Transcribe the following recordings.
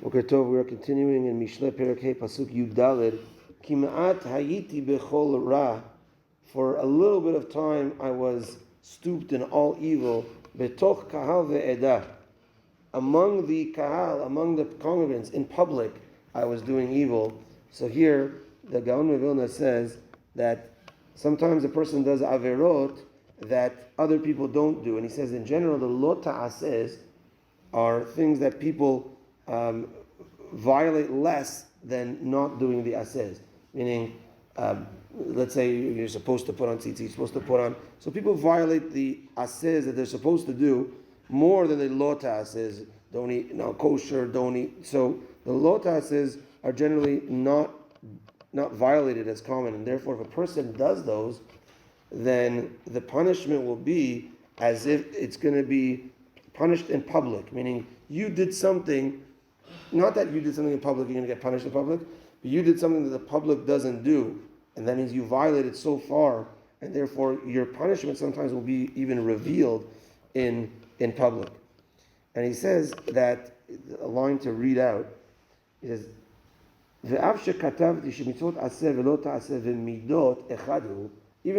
Okay, Tov, we are continuing in Mishlei Perek Pasuk Yud Daled. Kim'at hayiti bechol ra. For a little bit of time, I was stooped in all evil. Betoch kahal ve'edah. Among the kahal, among the congregants, in public, I was doing evil. So here, the Gaon Mevilna says that sometimes a person does averot that other people don't do. And he says, in general, the lo ta'aseh are things that people violate less than not doing the asez. Meaning, let's say you're supposed to put on tzitzit, you're supposed to put on. So people violate the asez that they're supposed to do more than the lota asez. Don't eat kosher, don't eat. So the lota asez are generally not violated as common, and therefore if a person does those, then the punishment will be as if it's going to be punished in public, meaning you did something, not that you did something in public, you're going to get punished in public, but you did something that the public doesn't do, and that means you violated so far, and therefore your punishment sometimes will be even revealed in public. And he says that, a line to read out, he says, even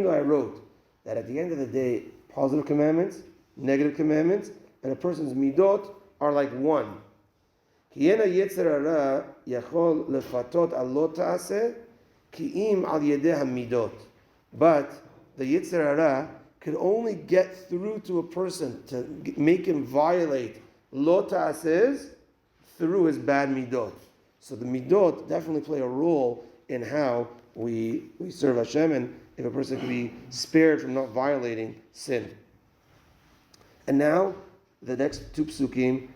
though I wrote that at the end of the day, positive commandments, negative commandments, and a person's midot are like one. But the Yetzer Hara could only get through to a person to make him violate lo ta'aseh through his bad midot. So the midot definitely play a role in how we serve Hashem, and if a person can be spared from not violating sin. And now, the next two psukim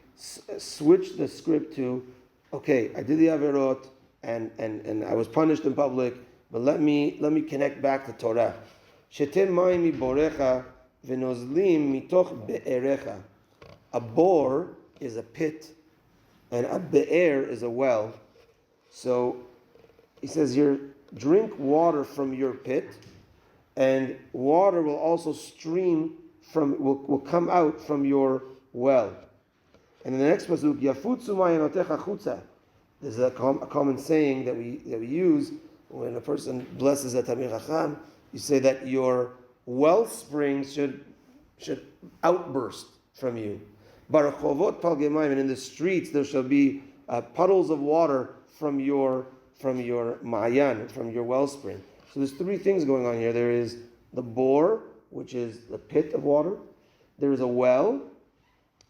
switch the script to, okay, I did the averot and I was punished in public, but let me connect back to Torah. Shetem mayim miborecha v'nozlim mitoch be'erecha. A bore is a pit, and a be'er is a well. So he says here, drink water from your pit, and water will also will come out from your well. And in the next pasuk, Yafutzu ma'anotecha chutza. This is a common saying that we use when a person blesses a Talmid Chacham. You say that your wellspring should outburst from you. Barachovot pal gemayim, and in the streets there shall be puddles of water from your ma'ayan, from your wellspring. So there's three things going on here. There is the bore, which is the pit of water. There is a well,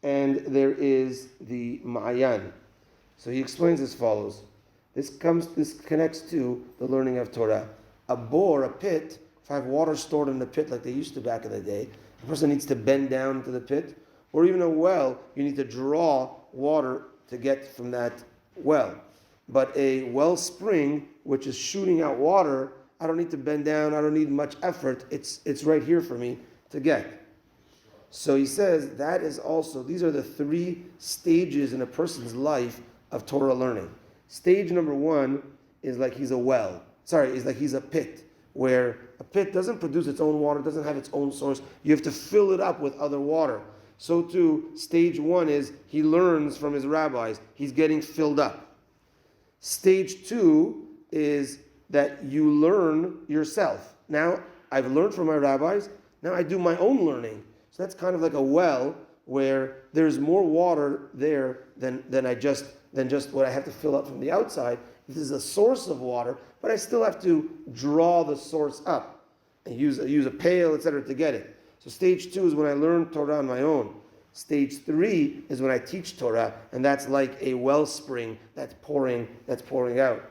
and there is the ma'ayan. So he explains as follows. This connects to the learning of Torah. A bore, a pit, if I have water stored in the pit like they used to back in the day, the person needs to bend down to the pit. Or even a well, you need to draw water to get from that well. But a well spring, which is shooting out water, I don't need to bend down, I don't need much effort, it's right here for me to get. So he says that is also, these are the three stages in a person's life of Torah learning. Stage number one is like he's a well. Is like he's a pit, where a pit doesn't produce its own water, doesn't have its own source. You have to fill it up with other water. So too, stage one is he learns from his rabbis. He's getting filled up. Stage two is that you learn yourself. Now, I've learned from my rabbis. Now I do my own learning. So that's kind of like a well where there's more water there than just what I have to fill up from the outside. This is a source of water, but I still have to draw the source up and use a pail, etc., to get it. So stage two is when I learn Torah on my own. Stage three is when I teach Torah, and that's like a wellspring that's pouring out.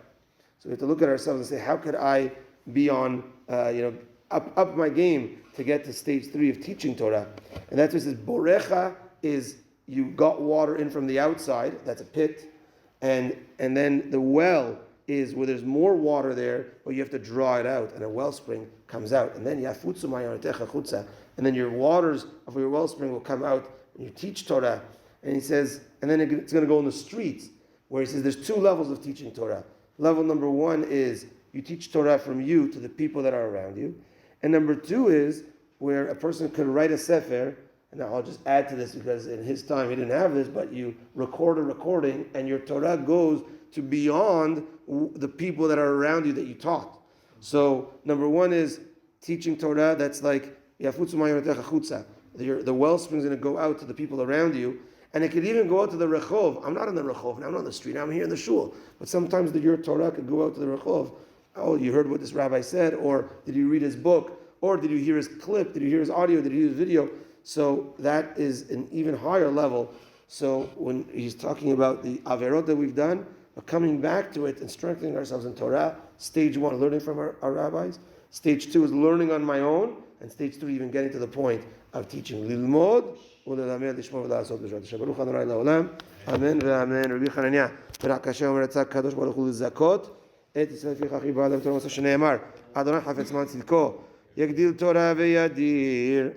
So we have to look at ourselves and say, how could I be on, up my game to get to stage three of teaching Torah? And that's what it says, Borecha is you got water in from the outside, that's a pit, and then the well is where there's more water there, but you have to draw it out, and a wellspring comes out. And then Yafutzu ma'anotecha chutza, and then your waters of your wellspring will come out, and you teach Torah. And he says, and then it's going to go in the streets, where he says there's two levels of teaching Torah. Level number one is you teach Torah from you to the people that are around you. And number two is where a person could write a sefer, And now I'll just add to this because in his time he didn't have this, but you record a recording and your Torah goes to beyond the people that are around you that you taught. So number one is teaching Torah. That's like the wellspring is going to go out to the people around you, and it could even go out to the rechov. I'm not in the rechov, I'm not on the street, I'm here in the shul. But sometimes your Torah could go out to the rechov. Oh, you heard what this rabbi said, or did you read his book, or did you hear his clip, did you hear his audio, did you hear his video? So that is an even higher level. So when he's talking about the averot that we've done, coming back to it and strengthening ourselves in Torah, stage one, learning from our rabbis. Stage two is learning on my own. And stage three, even getting to the point of teaching. Lilmod, ulelamed, lishmor, v'la'asot, b'shat Hashem. Baruch Adonai la'olam. Amen ve'amen. Rabbi Chananya. Perek Hashem omer etzak kadosh baruch hu l'zakot. Et Yisrael ficha chiba adam Torah Moshe shene'emar. Adonai hafetz man tzidko. Yagdil Torah ve'yadir.